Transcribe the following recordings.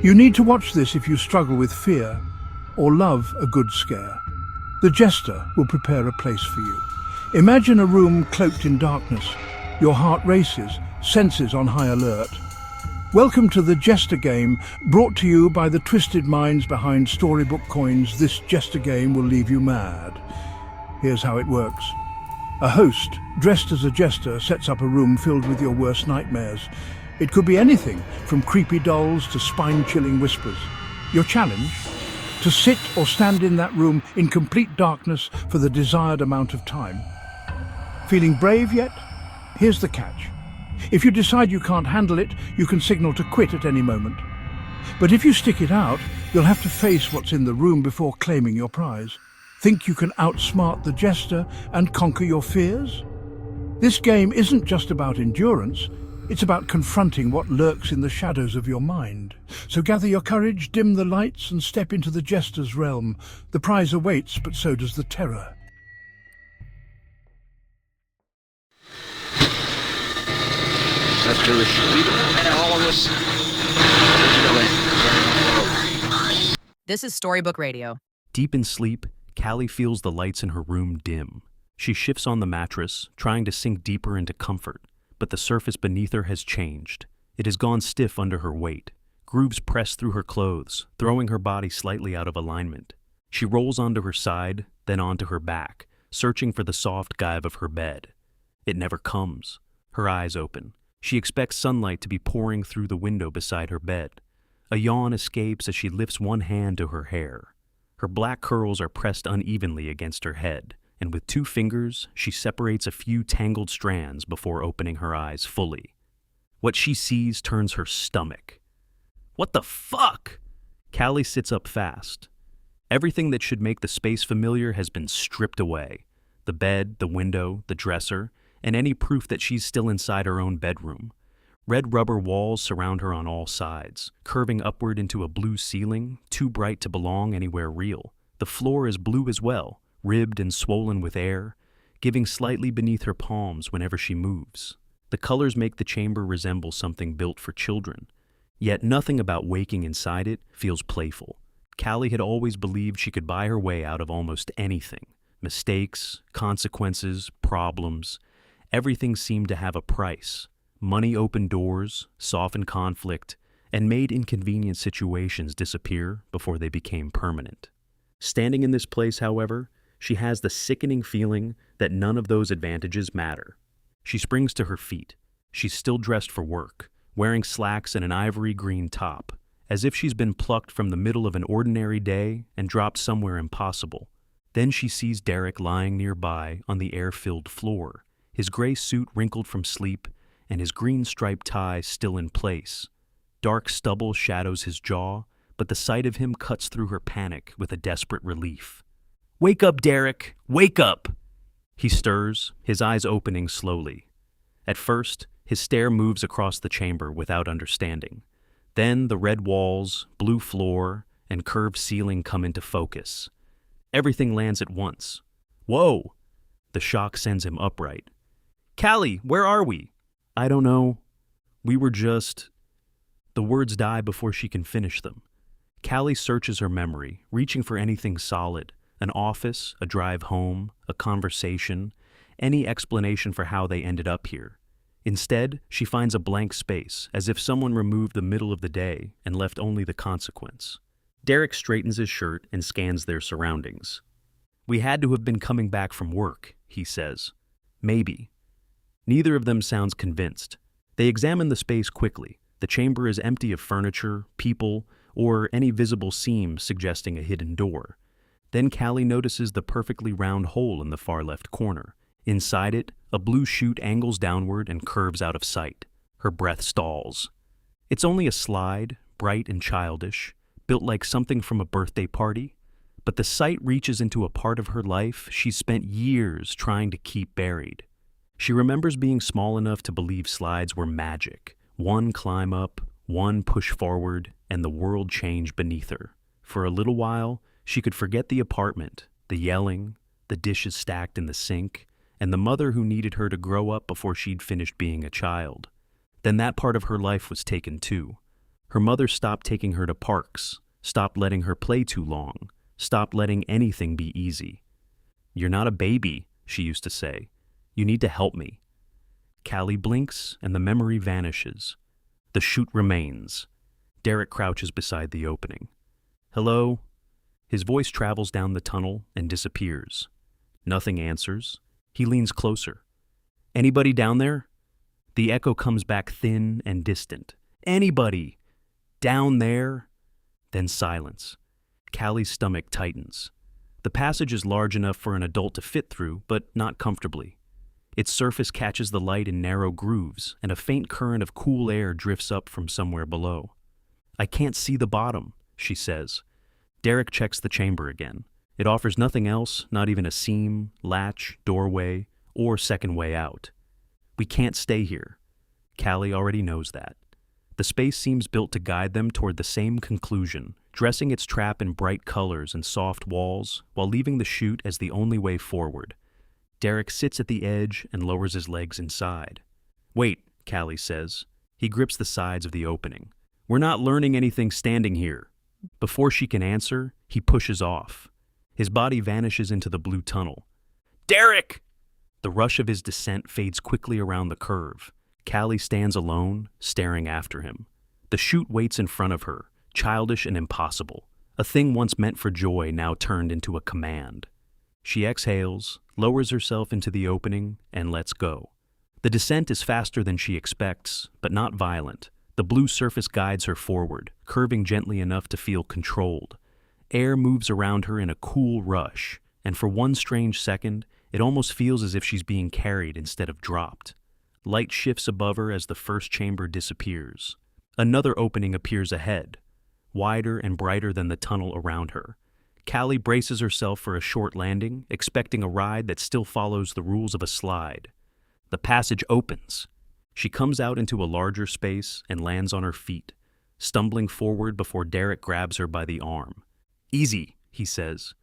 You need to watch this if you struggle with fear or love a good scare. The jester will prepare a place for you. Imagine a room cloaked in darkness. Your heart races, senses on high alert. Welcome to the Jester Game, brought to you by the twisted minds behind Storybook coins. This Jester Game will leave you mad. Here's how it works. A host, dressed as a jester, sets up a room filled with your worst nightmares. It could be anything, from creepy dolls to spine-chilling whispers. Your challenge? To sit or stand in that room in complete darkness for the desired amount of time. Feeling brave yet? Here's the catch. If you decide you can't handle it, you can signal to quit at any moment. But if you stick it out, you'll have to face what's in the room before claiming your prize. Think you can outsmart the jester and conquer your fears? This game isn't just about endurance, it's about confronting what lurks in the shadows of your mind. So gather your courage, dim the lights, and step into the jester's realm. The prize awaits, but so does the terror. That's really sweet. And all of this. This is Storybook Radio. Deep in sleep, Callie feels the lights in her room dim. She shifts on the mattress, trying to sink deeper into comfort, but the surface beneath her has changed. It has gone stiff under her weight. Grooves press through her clothes, throwing her body slightly out of alignment. She rolls onto her side, then onto her back, searching for the soft guide of her bed. It never comes. Her eyes open. She expects sunlight to be pouring through the window beside her bed. A yawn escapes as she lifts one hand to her hair. Her black curls are pressed unevenly against her head, and with 2 fingers, she separates a few tangled strands before opening her eyes fully. What she sees turns her stomach. What the fuck? Callie sits up fast. Everything that should make the space familiar has been stripped away. The bed, the window, the dresser, and any proof that she's still inside her own bedroom. Red rubber walls surround her on all sides, curving upward into a blue ceiling, too bright to belong anywhere real. The floor is blue as well, ribbed and swollen with air, giving slightly beneath her palms whenever she moves. The colors make the chamber resemble something built for children. Yet nothing about waking inside it feels playful. Callie had always believed she could buy her way out of almost anything. Mistakes, consequences, problems. Everything seemed to have a price. Money opened doors, softened conflict, and made inconvenient situations disappear before they became permanent. Standing in this place, however, she has the sickening feeling that none of those advantages matter. She springs to her feet. She's still dressed for work, wearing slacks and an ivory green top, as if she's been plucked from the middle of an ordinary day and dropped somewhere impossible. Then she sees Derrick lying nearby on the air-filled floor, his gray suit wrinkled from sleep and his green striped tie still in place. Dark stubble shadows his jaw, but the sight of him cuts through her panic with a desperate relief. "Wake up, Derrick! Wake up!" He stirs, his eyes opening slowly. At first, his stare moves across the chamber without understanding. Then the red walls, blue floor, and curved ceiling come into focus. Everything lands at once. Whoa! The shock sends him upright. "Callie, where are we?" "I don't know. We were just..." The words die before she can finish them. Callie searches her memory, reaching for anything solid. An office, a drive home, a conversation, any explanation for how they ended up here. Instead, she finds a blank space, as if someone removed the middle of the day and left only the consequence. Derrick straightens his shirt and scans their surroundings. "We had to have been coming back from work," he says. "Maybe." Neither of them sounds convinced. They examine the space quickly. The chamber is empty of furniture, people, or any visible seams suggesting a hidden door. Then Callie notices the perfectly round hole in the far left corner. Inside it, a blue chute angles downward and curves out of sight. Her breath stalls. It's only a slide, bright and childish, built like something from a birthday party. But the sight reaches into a part of her life she's spent years trying to keep buried. She remembers being small enough to believe slides were magic. One climb up, one push forward, and the world changed beneath her. For a little while, she could forget the apartment, the yelling, the dishes stacked in the sink, and the mother who needed her to grow up before she'd finished being a child. Then that part of her life was taken too. Her mother stopped taking her to parks, stopped letting her play too long, stopped letting anything be easy. "You're not a baby," she used to say. "You need to help me." Callie blinks and the memory vanishes. The chute remains. Derrick crouches beside the opening. "Hello?" His voice travels down the tunnel and disappears. Nothing answers. He leans closer. "Anybody down there?" The echo comes back thin and distant. "Anybody? Down there?" Then silence. Callie's stomach tightens. The passage is large enough for an adult to fit through, but not comfortably. Its surface catches the light in narrow grooves, and a faint current of cool air drifts up from somewhere below. "I can't see the bottom," she says. Derrick checks the chamber again. It offers nothing else, not even a seam, latch, doorway, or second way out. "We can't stay here." Callie already knows that. The space seems built to guide them toward the same conclusion, dressing its trap in bright colors and soft walls, while leaving the chute as the only way forward. Derrick sits at the edge and lowers his legs inside. "Wait," Callie says. He grips the sides of the opening. "We're not learning anything standing here." Before she can answer, he pushes off. His body vanishes into the blue tunnel. "Derrick!" The rush of his descent fades quickly around the curve. Callie stands alone, staring after him. The chute waits in front of her, childish and impossible. A thing once meant for joy now turned into a command. She exhales, lowers herself into the opening, and lets go. The descent is faster than she expects, but not violent. The blue surface guides her forward, curving gently enough to feel controlled. Air moves around her in a cool rush, and for one strange second, it almost feels as if she's being carried instead of dropped. Light shifts above her as the first chamber disappears. Another opening appears ahead, wider and brighter than the tunnel around her. Callie braces herself for a short landing, expecting a ride that still follows the rules of a slide. The passage opens. She comes out into a larger space and lands on her feet, stumbling forward before Derrick grabs her by the arm. "Easy," he says.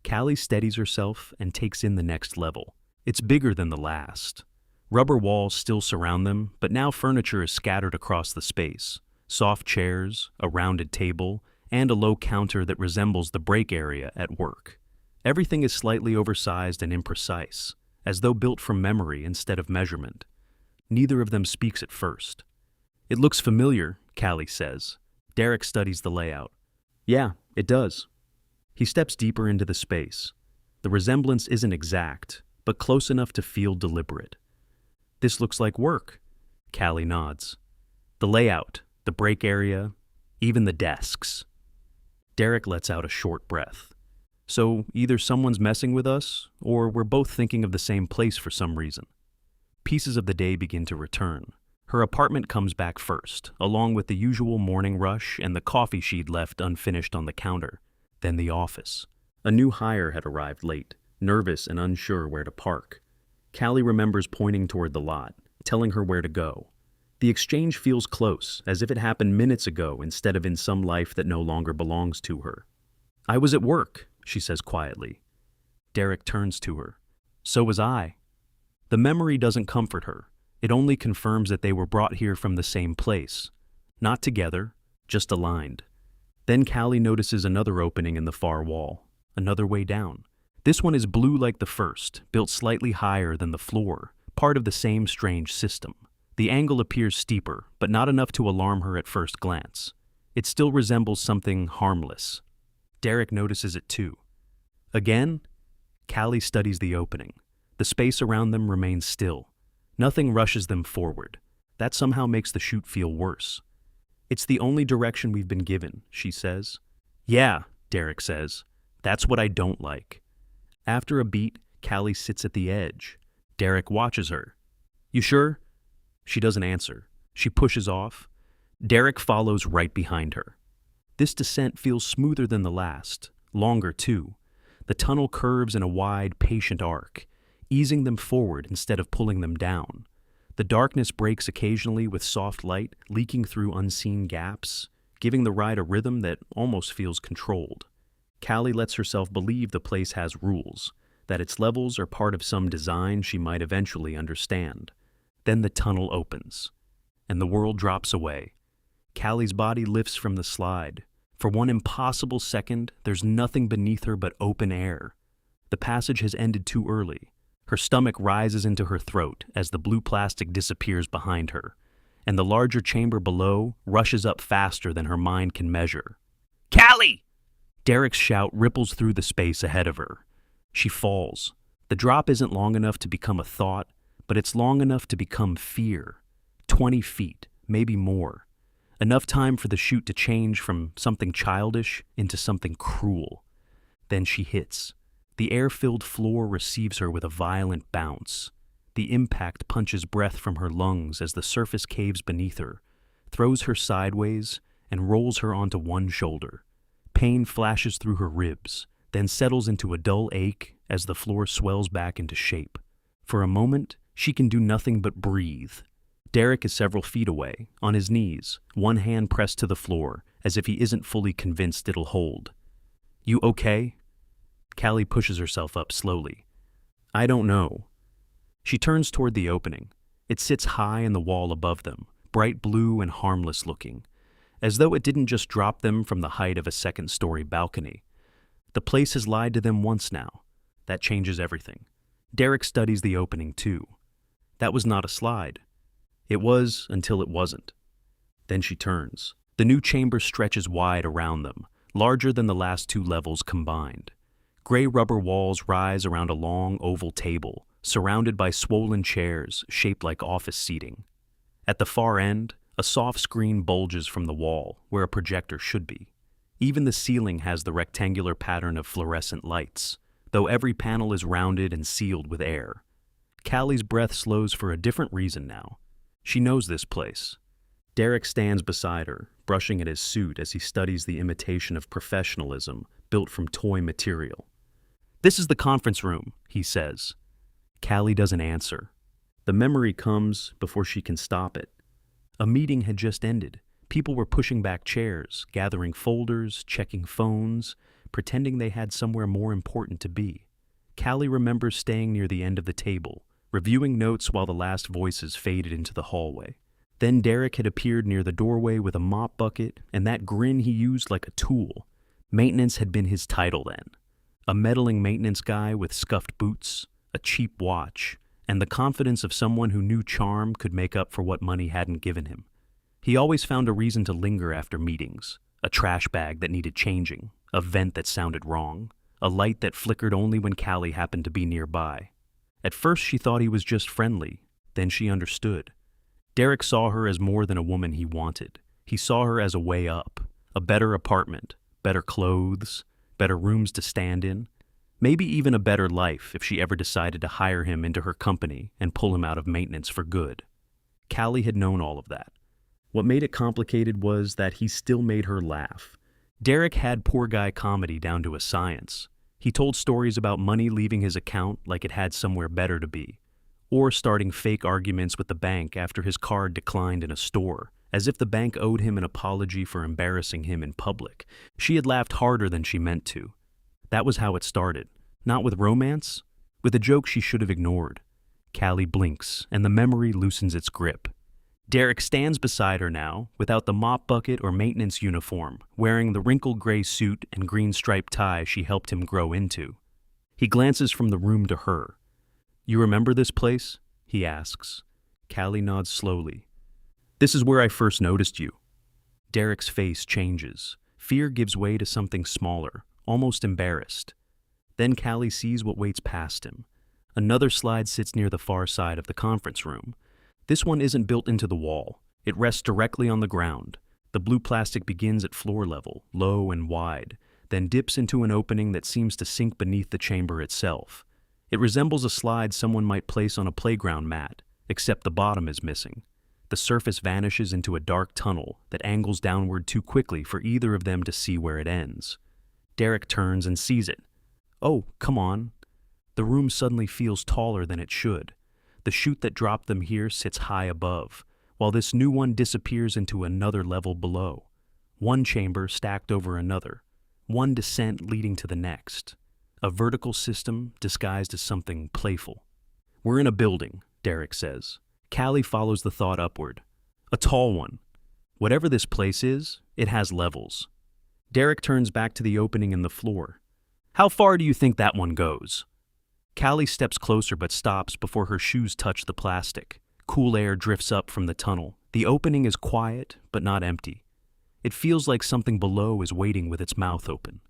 Callie steadies herself and takes in the next level. It's bigger than the last. Rubber walls still surround them, but now furniture is scattered across the space. Soft chairs, a rounded table, and a low counter that resembles the break area at work. Everything is slightly oversized and imprecise, as though built from memory instead of measurement. Neither of them speaks at first. "It looks familiar," Callie says. Derrick studies the layout. "Yeah, it does." He steps deeper into the space. The resemblance isn't exact, but close enough to feel deliberate. "This looks like work." Callie nods. "The layout, the break area, even the desks." Derrick lets out a short breath. So either someone's messing with us, or we're both thinking of the same place for some reason. Pieces of the day begin to return. Her apartment comes back first, along with the usual morning rush and the coffee she'd left unfinished on the counter. Then the office. A new hire had arrived late, nervous and unsure where to park. Callie remembers pointing toward the lot, telling her where to go. The exchange feels close, as if it happened minutes ago instead of in some life that no longer belongs to her. "I was at work," she says quietly. Derrick turns to her. "So was I." The memory doesn't comfort her. It only confirms that they were brought here from the same place. Not together, just aligned. Then Callie notices another opening in the far wall, another way down. This one is blue like the first, built slightly higher than the floor, part of the same strange system. The angle appears steeper, but not enough to alarm her at first glance. It still resembles something harmless. Derrick notices it too. Again, Callie studies the opening. The space around them remains still. Nothing rushes them forward. That somehow makes the chute feel worse. "It's the only direction we've been given," she says. "Yeah," Derrick says. "That's what I don't like." After a beat, Callie sits at the edge. Derrick watches her. "You sure?" She doesn't answer. She pushes off. Derrick follows right behind her. This descent feels smoother than the last, longer too. The tunnel curves in a wide, patient arc, easing them forward instead of pulling them down. The darkness breaks occasionally with soft light leaking through unseen gaps, giving the ride a rhythm that almost feels controlled. Callie lets herself believe the place has rules, that its levels are part of some design she might eventually understand. Then the tunnel opens, and the world drops away. Callie's body lifts from the slide. For one impossible second, there's nothing beneath her but open air. The passage has ended too early. Her stomach rises into her throat as the blue plastic disappears behind her, and the larger chamber below rushes up faster than her mind can measure. Callie! Derrick's shout ripples through the space ahead of her. She falls. The drop isn't long enough to become a thought, but it's long enough to become fear. 20 feet, maybe more. Enough time for the chute to change from something childish into something cruel. Then she hits. The air-filled floor receives her with a violent bounce. The impact punches breath from her lungs as the surface caves beneath her, throws her sideways, and rolls her onto one shoulder. Pain flashes through her ribs, then settles into a dull ache as the floor swells back into shape. For a moment, she can do nothing but breathe. Derrick is several feet away, on his knees, one hand pressed to the floor, as if he isn't fully convinced it'll hold. You okay? Callie pushes herself up slowly. I don't know. She turns toward the opening. It sits high in the wall above them, bright blue and harmless looking, as though it didn't just drop them from the height of a second-story balcony. The place has lied to them once now. That changes everything. Derrick studies the opening too. That was not a slide. It was until it wasn't. Then she turns. The new chamber stretches wide around them, larger than the last two levels combined. Gray rubber walls rise around a long oval table, surrounded by swollen chairs shaped like office seating. At the far end, a soft screen bulges from the wall, where a projector should be. Even the ceiling has the rectangular pattern of fluorescent lights, though every panel is rounded and sealed with air. Callie's breath slows for a different reason now. She knows this place. Derrick stands beside her, brushing at his suit as he studies the imitation of professionalism built from toy material. This is the conference room, he says. Callie doesn't answer. The memory comes before she can stop it. A meeting had just ended. People were pushing back chairs, gathering folders, checking phones, pretending they had somewhere more important to be. Callie remembers staying near the end of the table, reviewing notes while the last voices faded into the hallway. Then Derrick had appeared near the doorway with a mop bucket and that grin he used like a tool. Maintenance had been his title then. A meddling maintenance guy with scuffed boots, a cheap watch, and the confidence of someone who knew charm could make up for what money hadn't given him. He always found a reason to linger after meetings, a trash bag that needed changing, a vent that sounded wrong, a light that flickered only when Callie happened to be nearby. At first she thought he was just friendly, then she understood. Derrick saw her as more than a woman he wanted. He saw her as a way up, a better apartment, better clothes, better rooms to stand in, maybe even a better life if she ever decided to hire him into her company and pull him out of maintenance for good. Callie had known all of that. What made it complicated was that he still made her laugh. Derrick had poor guy comedy down to a science. He told stories about money leaving his account like it had somewhere better to be, or starting fake arguments with the bank after his card declined in a store, as if the bank owed him an apology for embarrassing him in public. She had laughed harder than she meant to. That was how it started. Not with romance, with a joke she should have ignored. Callie blinks, and the memory loosens its grip. Derrick stands beside her now, without the mop bucket or maintenance uniform, wearing the wrinkled gray suit and green striped tie she helped him grow into. He glances from the room to her. You remember this place? He asks. Callie nods slowly. This is where I first noticed you. Derrick's face changes. Fear gives way to something smaller, almost embarrassed. Then Callie sees what waits past him. Another slide sits near the far side of the conference room. This one isn't built into the wall. It rests directly on the ground. The blue plastic begins at floor level, low and wide, then dips into an opening that seems to sink beneath the chamber itself. It resembles a slide someone might place on a playground mat, except the bottom is missing. The surface vanishes into a dark tunnel that angles downward too quickly for either of them to see where it ends. Derrick turns and sees it. Oh, come on. The room suddenly feels taller than it should. The chute that dropped them here sits high above, while this new one disappears into another level below. One chamber stacked over another, one descent leading to the next. A vertical system disguised as something playful. We're in a building, Derrick says. Callie follows the thought upward. A tall one. Whatever this place is, it has levels. Derrick turns back to the opening in the floor. How far do you think that one goes? Callie steps closer but stops before her shoes touch the plastic. Cool air drifts up from the tunnel. The opening is quiet but not empty. It feels like something below is waiting with its mouth open.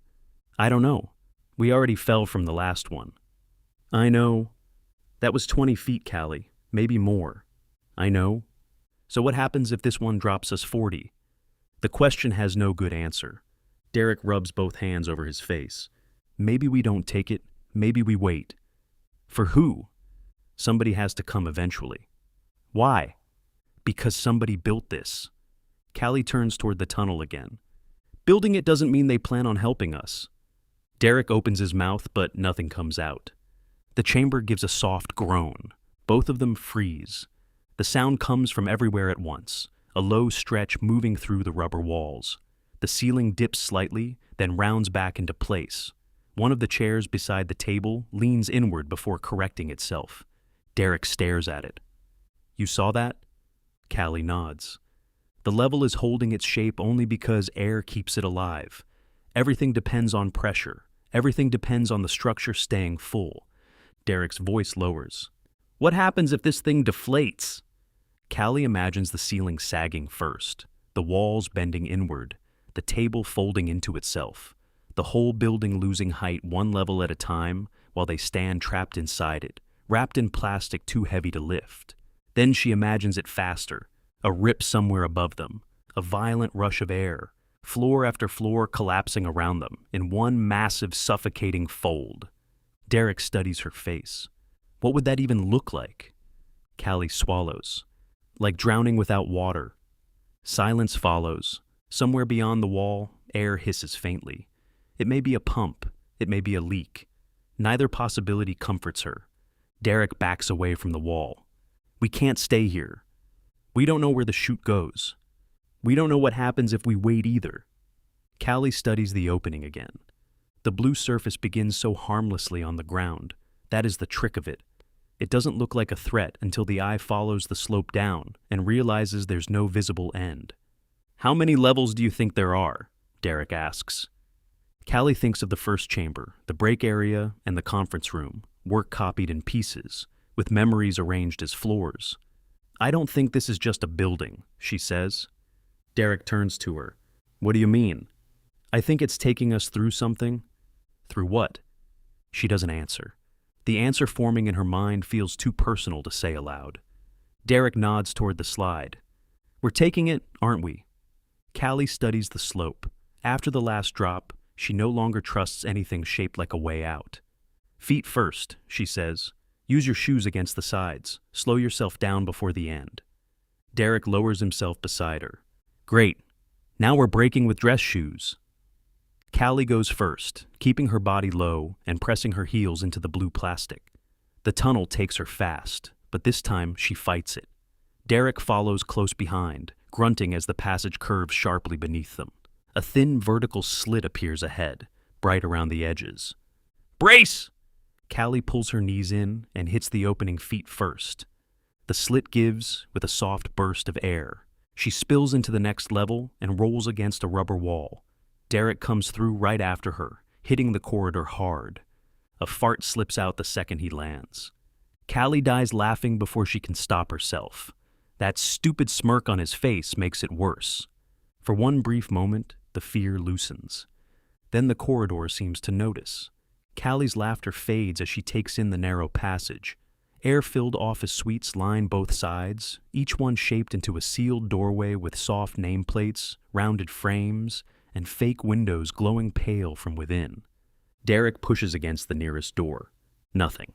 I don't know. We already fell from the last one. I know. That was 20 feet, Callie. Maybe more. I know. So what happens if this one drops us 40? The question has no good answer. Derrick rubs both hands over his face. Maybe we don't take it. Maybe we wait. For who? Somebody has to come eventually. Why? Because somebody built this. Callie turns toward the tunnel again. Building it doesn't mean they plan on helping us. Derrick opens his mouth, but nothing comes out. The chamber gives a soft groan. Both of them freeze. The sound comes from everywhere at once, a low stretch moving through the rubber walls. The ceiling dips slightly, then rounds back into place. One of the chairs beside the table leans inward before correcting itself. Derrick stares at it. You saw that? Callie nods. The level is holding its shape only because air keeps it alive. Everything depends on pressure. Everything depends on the structure staying full. Derrick's voice lowers. What happens if this thing deflates? Callie imagines the ceiling sagging first, the walls bending inward, the table folding into itself, the whole building losing height one level at a time while they stand trapped inside it, wrapped in plastic too heavy to lift. Then she imagines it faster, a rip somewhere above them, a violent rush of air, floor after floor collapsing around them in one massive suffocating fold. Derrick studies her face. What would that even look like? Callie swallows. Like drowning without water. Silence follows. Somewhere beyond the wall, air hisses faintly. It may be a pump. It may be a leak. Neither possibility comforts her. Derrick backs away from the wall. We can't stay here. We don't know where the chute goes. We don't know what happens if we wait either. Callie studies the opening again. The blue surface begins so harmlessly on the ground. That is the trick of it. It doesn't look like a threat until the eye follows the slope down and realizes there's no visible end. How many levels do you think there are? Derrick asks. Callie thinks of the first chamber, the break area, and the conference room, work copied in pieces, with memories arranged as floors. I don't think this is just a building, she says. Derrick turns to her. What do you mean? I think it's taking us through something. Through what? She doesn't answer. The answer forming in her mind feels too personal to say aloud. Derrick nods toward the slide. We're taking it, aren't we? Callie studies the slope. After the last drop, she no longer trusts anything shaped like a way out. Feet first, she says. Use your shoes against the sides. Slow yourself down before the end. Derrick lowers himself beside her. Great. Now we're breaking with dress shoes. Callie goes first, keeping her body low and pressing her heels into the blue plastic. The tunnel takes her fast, but this time she fights it. Derrick follows close behind, grunting as the passage curves sharply beneath them. A thin vertical slit appears ahead, bright around the edges. Brace! Callie pulls her knees in and hits the opening feet first. The slit gives with a soft burst of air. She spills into the next level and rolls against a rubber wall. Derrick comes through right after her, hitting the corridor hard. A fart slips out the second he lands. Callie dies laughing before she can stop herself. That stupid smirk on his face makes it worse. For one brief moment, the fear loosens. Then the corridor seems to notice. Callie's laughter fades as she takes in the narrow passage. Air-filled office suites line both sides, each one shaped into a sealed doorway with soft nameplates, rounded frames, and fake windows glowing pale from within. Derrick pushes against the nearest door. Nothing.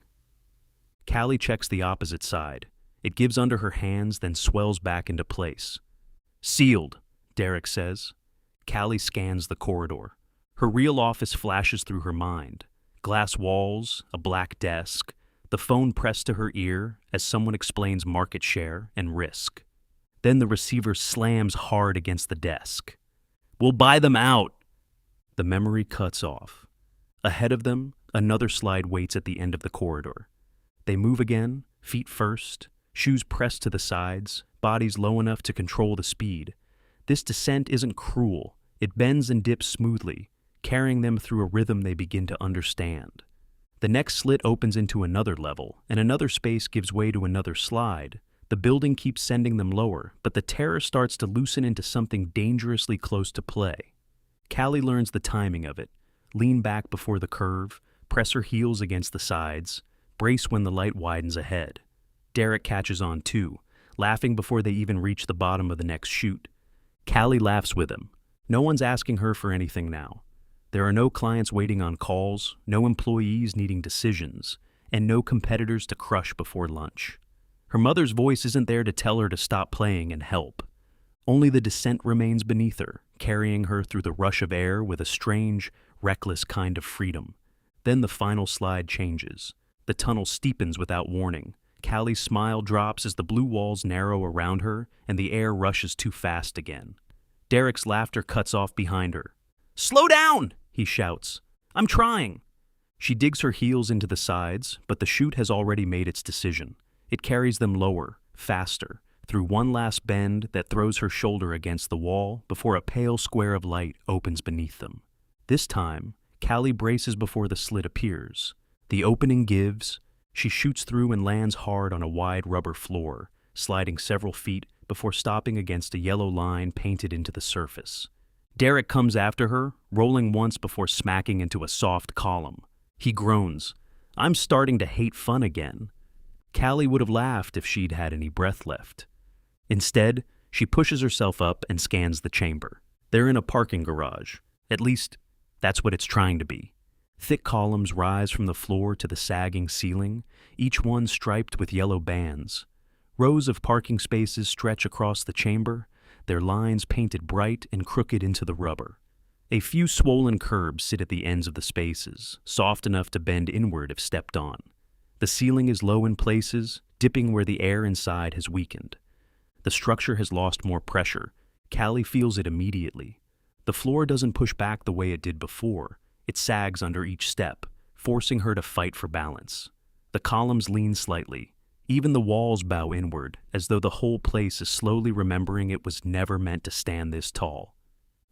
Callie checks the opposite side. It gives under her hands, then swells back into place. Sealed, Derrick says. Callie scans the corridor. Her real office flashes through her mind. Glass walls, a black desk, the phone pressed to her ear as someone explains market share and risk. Then the receiver slams hard against the desk. We'll buy them out. The memory cuts off. Ahead of them, another slide waits at the end of the corridor. They move again, feet first, shoes pressed to the sides, bodies low enough to control the speed. This descent isn't cruel. It bends and dips smoothly, carrying them through a rhythm they begin to understand. The next slit opens into another level, and another space gives way to another slide. The building keeps sending them lower, but the terror starts to loosen into something dangerously close to play. Callie learns the timing of it. Lean back before the curve, press her heels against the sides, brace when the light widens ahead. Derrick catches on too, laughing before they even reach the bottom of the next chute. Callie laughs with him. No one's asking her for anything now. There are no clients waiting on calls, no employees needing decisions, and no competitors to crush before lunch. Her mother's voice isn't there to tell her to stop playing and help. Only the descent remains beneath her, carrying her through the rush of air with a strange, reckless kind of freedom. Then the final slide changes. The tunnel steepens without warning. Callie's smile drops as the blue walls narrow around her and the air rushes too fast again. Derrick's laughter cuts off behind her. "Slow down!" he shouts. "I'm trying." She digs her heels into the sides, but the chute has already made its decision. It carries them lower, faster, through one last bend that throws her shoulder against the wall before a pale square of light opens beneath them. This time, Callie braces before the slit appears. The opening gives. She shoots through and lands hard on a wide rubber floor, sliding several feet before stopping against a yellow line painted into the surface. Derrick comes after her, rolling once before smacking into a soft column. He groans. "I'm starting to hate fun again." Callie would have laughed if she'd had any breath left. Instead, she pushes herself up and scans the chamber. They're in a parking garage. At least, that's what it's trying to be. Thick columns rise from the floor to the sagging ceiling, each one striped with yellow bands. Rows of parking spaces stretch across the chamber, their lines painted bright and crooked into the rubber. A few swollen curbs sit at the ends of the spaces, soft enough to bend inward if stepped on. The ceiling is low in places, dipping where the air inside has weakened. The structure has lost more pressure. Callie feels it immediately. The floor doesn't push back the way it did before. It sags under each step, forcing her to fight for balance. The columns lean slightly. Even the walls bow inward, as though the whole place is slowly remembering it was never meant to stand this tall.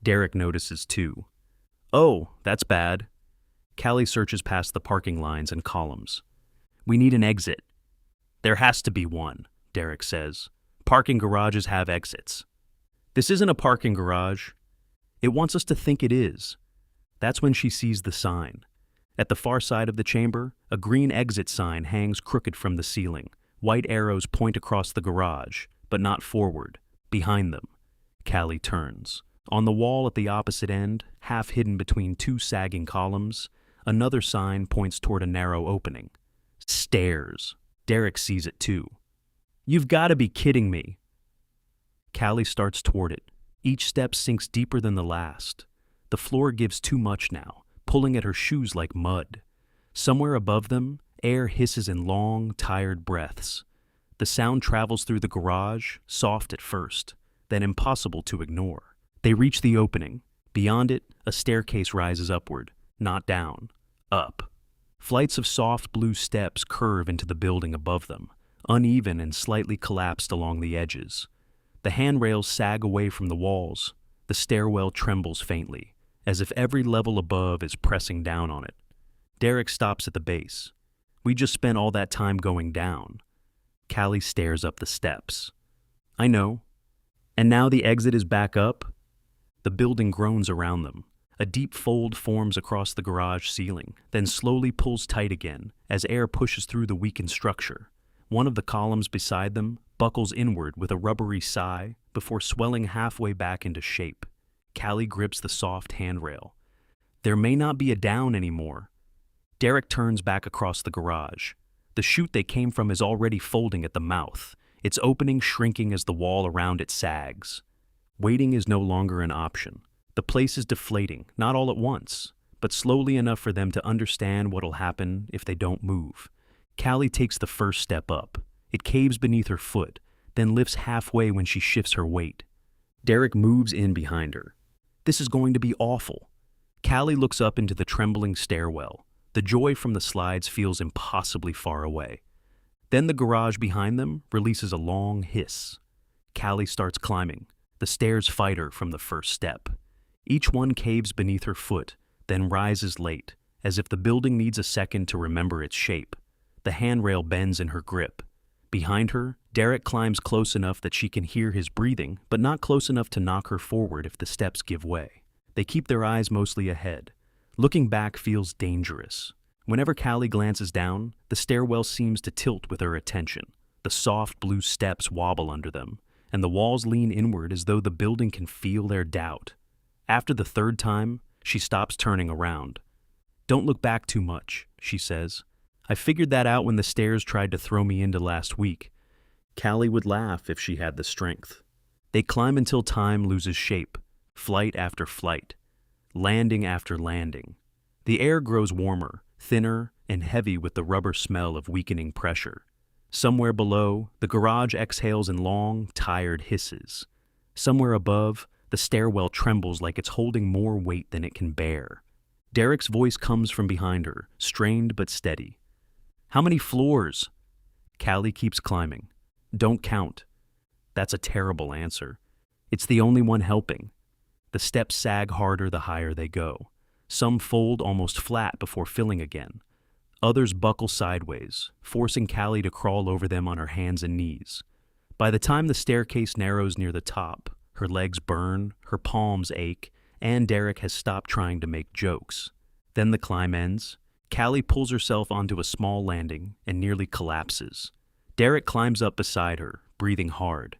Derrick notices too. "Oh, that's bad." Callie searches past the parking lines and columns. "We need an exit." "There has to be one," Derrick says. "Parking garages have exits." "This isn't a parking garage." "It wants us to think it is." That's when she sees the sign. At the far side of the chamber, a green exit sign hangs crooked from the ceiling. White arrows point across the garage, but not forward, behind them. Callie turns. On the wall at the opposite end, half hidden between two sagging columns, another sign points toward a narrow opening. Stairs. Derrick sees it too. "You've got to be kidding me." Callie starts toward it. Each step sinks deeper than the last. The floor gives too much now, pulling at her shoes like mud. Somewhere above them, air hisses in long, tired breaths. The sound travels through the garage, soft at first, then impossible to ignore. They reach the opening. Beyond it, a staircase rises upward, not down, up. Flights of soft blue steps curve into the building above them, uneven and slightly collapsed along the edges. The handrails sag away from the walls. The stairwell trembles faintly, as if every level above is pressing down on it. Derrick stops at the base. "We just spent all that time going down." Callie stares up the steps. "I know. And now the exit is back up?" The building groans around them. A deep fold forms across the garage ceiling, then slowly pulls tight again as air pushes through the weakened structure. One of the columns beside them buckles inward with a rubbery sigh before swelling halfway back into shape. Callie grips the soft handrail. There may not be a down anymore. Derrick turns back across the garage. The chute they came from is already folding at the mouth, its opening shrinking as the wall around it sags. Waiting is no longer an option. The place is deflating, not all at once, but slowly enough for them to understand what'll happen if they don't move. Callie takes the first step up. It caves beneath her foot, then lifts halfway when she shifts her weight. Derrick moves in behind her. This is going to be awful. Callie looks up into the trembling stairwell. The joy from the slides feels impossibly far away. Then the garage behind them releases a long hiss. Callie starts climbing. The stairs fight her from the first step. Each one caves beneath her foot, then rises late, as if the building needs a second to remember its shape. The handrail bends in her grip. Behind her, Derrick climbs close enough that she can hear his breathing, but not close enough to knock her forward if the steps give way. They keep their eyes mostly ahead. Looking back feels dangerous. Whenever Callie glances down, the stairwell seems to tilt with her attention. The soft blue steps wobble under them, and the walls lean inward as though the building can feel their doubt. After the third time, she stops turning around. "Don't look back too much," she says. "I figured that out when the stairs tried to throw me into last week." Callie would laugh if she had the strength. They climb until time loses shape, flight after flight, landing after landing. The air grows warmer, thinner, and heavy with the rubber smell of weakening pressure. Somewhere below, the garage exhales in long, tired hisses. Somewhere above, the stairwell trembles like it's holding more weight than it can bear. Derrick's voice comes from behind her, strained but steady. "How many floors?" Callie keeps climbing. "Don't count." That's a terrible answer. It's the only one helping. The steps sag harder the higher they go. Some fold almost flat before filling again. Others buckle sideways, forcing Callie to crawl over them on her hands and knees. By the time the staircase narrows near the top, her legs burn, her palms ache, and Derrick has stopped trying to make jokes. Then the climb ends. Callie pulls herself onto a small landing and nearly collapses. Derrick climbs up beside her, breathing hard.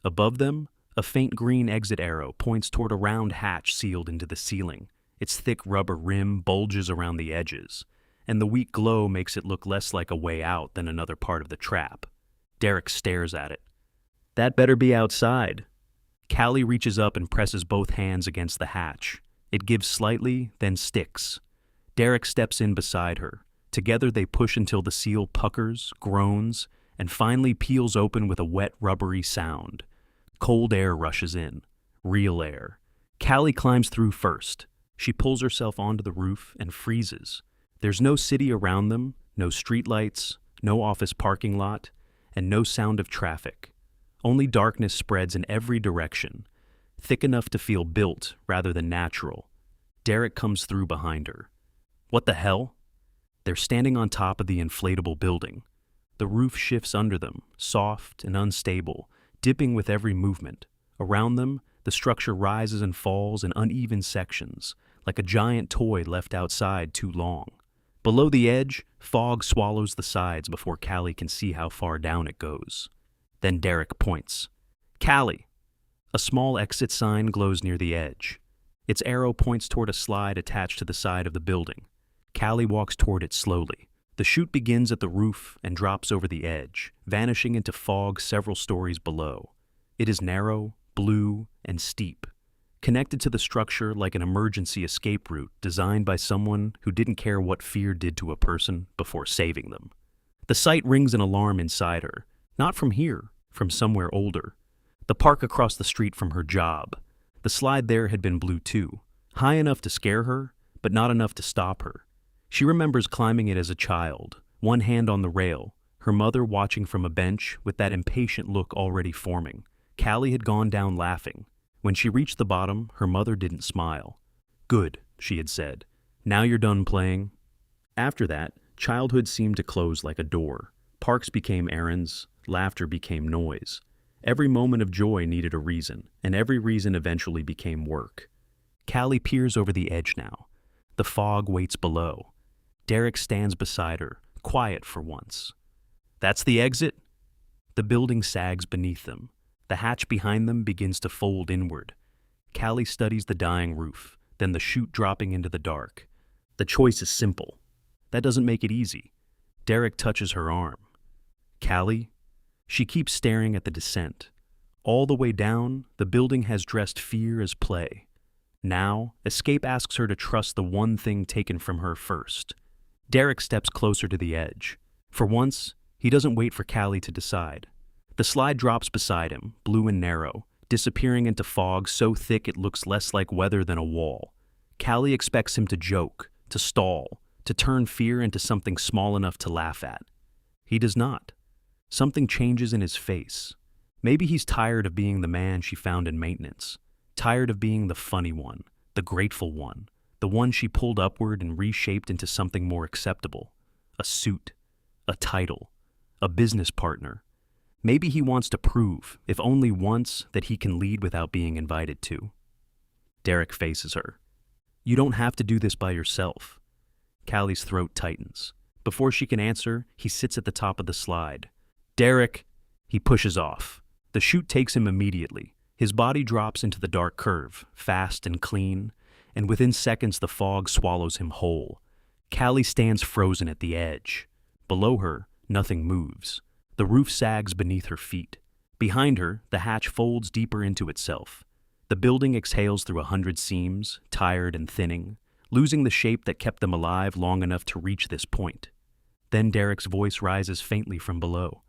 Above them, a faint green exit arrow points toward a round hatch sealed into the ceiling. Its thick rubber rim bulges around the edges, and the weak glow makes it look less like a way out than another part of the trap. Derrick stares at it. "That better be outside." Callie reaches up and presses both hands against the hatch. It gives slightly, then sticks. Derrick steps in beside her. Together they push until the seal puckers, groans, and finally peels open with a wet, rubbery sound. Cold air rushes in. Real air. Callie climbs through first. She pulls herself onto the roof and freezes. There's no city around them, no streetlights, no office parking lot, and no sound of traffic. Only darkness spreads in every direction, thick enough to feel built rather than natural. Derrick comes through behind her. What the hell? They're standing on top of the inflatable building. The roof shifts under them, soft and unstable, dipping with every movement. Around them, the structure rises and falls in uneven sections, like a giant toy left outside too long. Below the edge, fog swallows the sides before Callie can see how far down it goes. Then Derrick points. "Callie!" A small exit sign glows near the edge. Its arrow points toward a slide attached to the side of the building. Callie walks toward it slowly. The chute begins at the roof and drops over the edge, vanishing into fog several stories below. It is narrow, blue, and steep, connected to the structure like an emergency escape route designed by someone who didn't care what fear did to a person before saving them. The sight rings an alarm inside her, not from here, from somewhere older. The park across the street from her job. The slide there had been blue too, high enough to scare her, but not enough to stop her. She remembers climbing it as a child, one hand on the rail, her mother watching from a bench with that impatient look already forming. Callie had gone down laughing. When she reached the bottom, her mother didn't smile. "Good," she had said. "Now you're done playing." After that, childhood seemed to close like a door. Parks became errands, laughter became noise. Every moment of joy needed a reason, and every reason eventually became work. Callie peers over the edge now. The fog waits below. Derrick stands beside her, quiet for once. "That's the exit?" The building sags beneath them. The hatch behind them begins to fold inward. Callie studies the dying roof, then the chute dropping into the dark. The choice is simple. That doesn't make it easy. Derrick touches her arm. "Callie?" She keeps staring at the descent. All the way down, the building has dressed fear as play. Now, escape asks her to trust the one thing taken from her first. Derrick steps closer to the edge. For once, he doesn't wait for Callie to decide. The slide drops beside him, blue and narrow, disappearing into fog so thick it looks less like weather than a wall. Callie expects him to joke, to stall, to turn fear into something small enough to laugh at. He does not. Something changes in his face. Maybe he's tired of being the man she found in maintenance, tired of being the funny one, the grateful one, the one she pulled upward and reshaped into something more acceptable. A suit, a title, a business partner. Maybe he wants to prove, if only once, that he can lead without being invited to. Derrick faces her. You don't have to do this by yourself. Callie's throat tightens. Before she can answer, he sits at the top of the slide. Derrick, he pushes off. The chute takes him immediately. His body drops into the dark curve, fast and clean, and within seconds the fog swallows him whole. Callie stands frozen at the edge. Below her, nothing moves. The roof sags beneath her feet. Behind her, the hatch folds deeper into itself. The building exhales through 100 seams, tired and thinning, losing the shape that kept them alive long enough to reach this point. Then Derrick's voice rises faintly from below.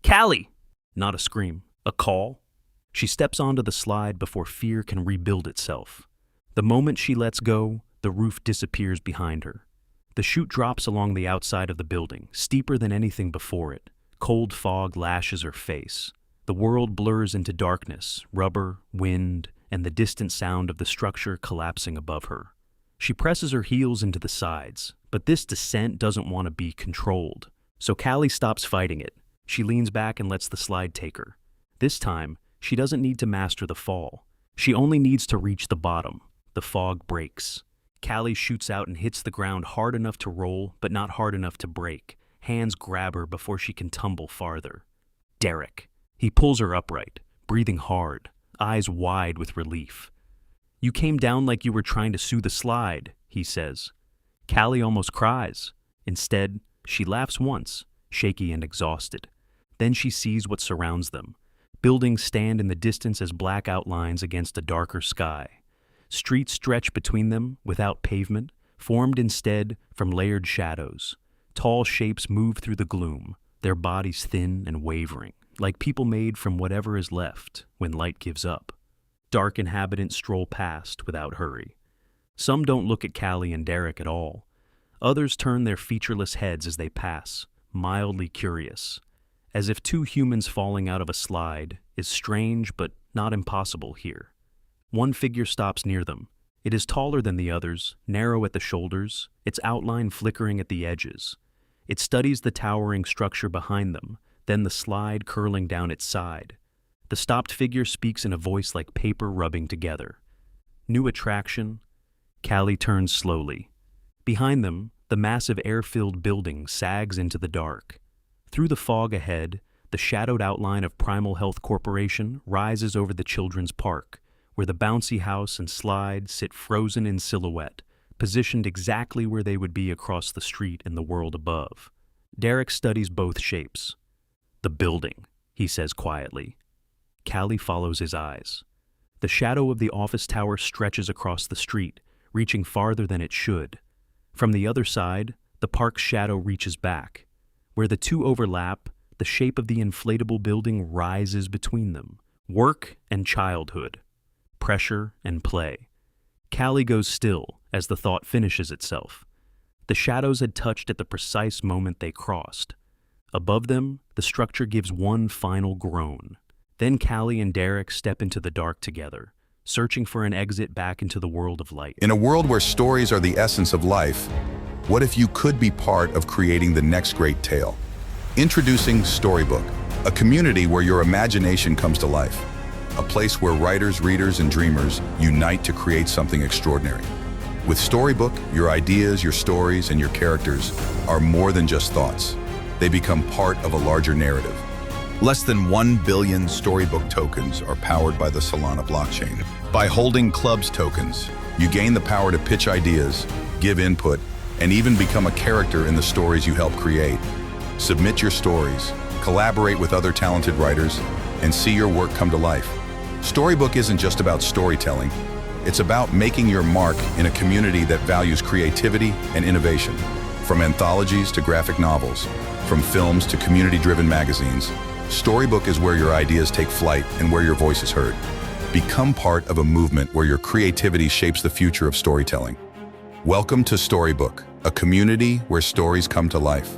Callie! Not a scream, a call. She steps onto the slide before fear can rebuild itself. The moment she lets go, the roof disappears behind her. The chute drops along the outside of the building, steeper than anything before it. Cold fog lashes her face. The world blurs into darkness, rubber, wind, and the distant sound of the structure collapsing above her. She presses her heels into the sides, but this descent doesn't want to be controlled. So Callie stops fighting it. She leans back and lets the slide take her. This time, she doesn't need to master the fall. She only needs to reach the bottom. The fog breaks. Callie shoots out and hits the ground hard enough to roll, but not hard enough to break. Hands grab her before she can tumble farther. Derrick. He pulls her upright, breathing hard, eyes wide with relief. You came down like you were trying to sue the slide, he says. Callie almost cries. Instead, she laughs once, shaky and exhausted. Then she sees what surrounds them. Buildings stand in the distance as black outlines against a darker sky. Streets stretch between them, without pavement, formed instead from layered shadows. Tall shapes move through the gloom, their bodies thin and wavering, like people made from whatever is left when light gives up. Dark inhabitants stroll past without hurry. Some don't look at Callie and Derrick at all. Others turn their featureless heads as they pass, mildly curious, as if two humans falling out of a slide is strange but not impossible here. One figure stops near them. It is taller than the others, narrow at the shoulders, its outline flickering at the edges. It studies the towering structure behind them, then the slide curling down its side. The stopped figure speaks in a voice like paper rubbing together. New attraction? Callie turns slowly. Behind them, the massive air-filled building sags into the dark. Through the fog ahead, the shadowed outline of Primal Health Corporation rises over the children's park, where the bouncy house and slide sit frozen in silhouette, positioned exactly where they would be across the street in the world above. Derrick studies both shapes. The building, he says quietly. Callie follows his eyes. The shadow of the office tower stretches across the street, reaching farther than it should. From the other side, the park's shadow reaches back. Where the two overlap, the shape of the inflatable building rises between them. Work and childhood. Pressure and play. Callie goes still as the thought finishes itself. The shadows had touched at the precise moment they crossed. Above them, the structure gives one final groan. Then Callie and Derrick step into the dark together, searching for an exit back into the world of light. In a world where stories are the essence of life, what if you could be part of creating the next great tale? Introducing Storybook, a community where your imagination comes to life. A place where writers, readers, and dreamers unite to create something extraordinary. With Storybook, your ideas, your stories, and your characters are more than just thoughts. They become part of a larger narrative. Less than 1 billion Storybook tokens are powered by the Solana blockchain. By holding Club's tokens, you gain the power to pitch ideas, give input, and even become a character in the stories you help create. Submit your stories, collaborate with other talented writers, and see your work come to life. Storybook isn't just about storytelling. It's about making your mark in a community that values creativity and innovation. From anthologies to graphic novels, from films to community-driven magazines, Storybook is where your ideas take flight and where your voice is heard. Become part of a movement where your creativity shapes the future of storytelling. Welcome to Storybook, a community where stories come to life.